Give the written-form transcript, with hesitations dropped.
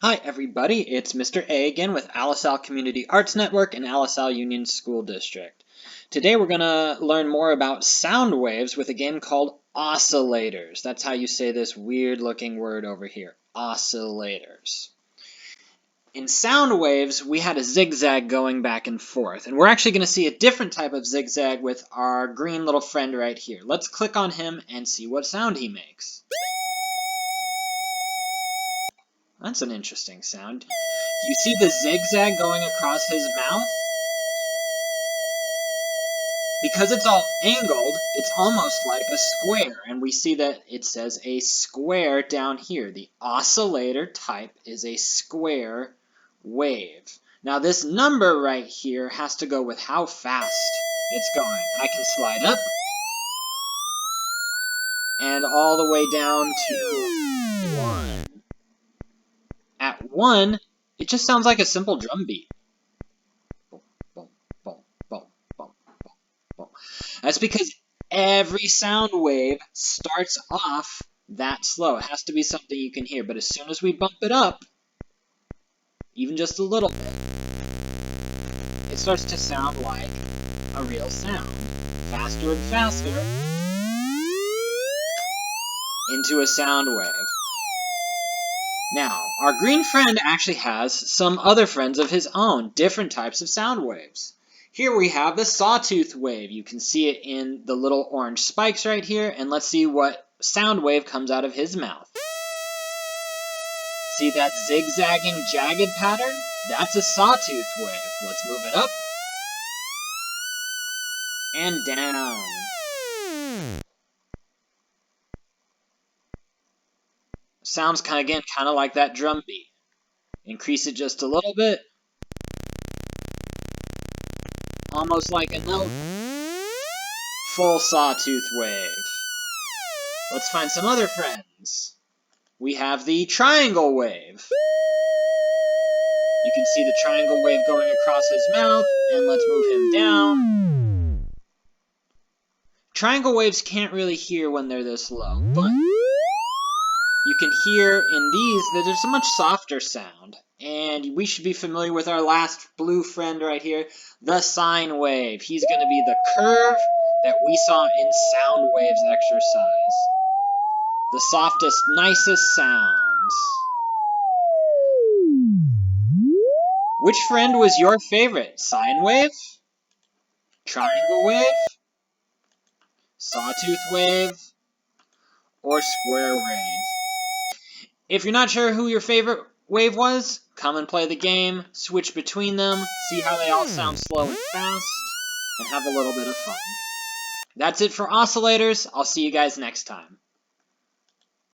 Hi everybody, it's Mr. A again with Alisal Community Arts Network and Alisal Union School District. Today we're going to learn more about sound waves with a game called Oscillators. That's how you say this weird looking word over here, oscillators. In sound waves, we had a zigzag going back and forth, and we're actually going to see a different type of zigzag with our green little friend right here. Let's click on him and see what sound he makes. That's an interesting sound. Do you see the zigzag going across his mouth? Because it's all angled, it's almost like a square, and we see that it says a square down here. The oscillator type is a square wave. Now this number right here has to go with how fast it's going. I can slide up and all the way down to 1. At 1, it just sounds like a simple drum beat. That's because every sound wave starts off that slow. It has to be something you can hear, but as soon as we bump it up, even just a little bit, it starts to sound like a real sound. Faster and faster into a sound wave. Now, our green friend actually has some other friends of his own, different types of sound waves. Here we have the Sawtooth Wave. You can see it in the little orange spikes right here, and let's see what sound wave comes out of his mouth. See that zigzagging, jagged pattern? That's a Sawtooth Wave. Let's move it up and down. Sounds kind of like that drum beat. Increase it just a little bit. Almost like a note. Full Sawtooth Wave. Let's find some other friends. We have the Triangle Wave. You can see the triangle wave going across his mouth, and let's move him down. Triangle waves can't really hear when they're this low, but you can hear in these that there's a much softer sound. And we should be familiar with our last blue friend right here, the Sine Wave. He's going to be the curve that we saw in Sound Waves exercise. The softest, nicest sounds. Which friend was your favorite? Sine Wave? Triangle Wave? Sawtooth Wave? Or Square Wave? If you're not sure who your favorite wave was, come and play the game, switch between them, see how they all sound slow and fast, and have a little bit of fun. That's it for oscillators. I'll see you guys next time.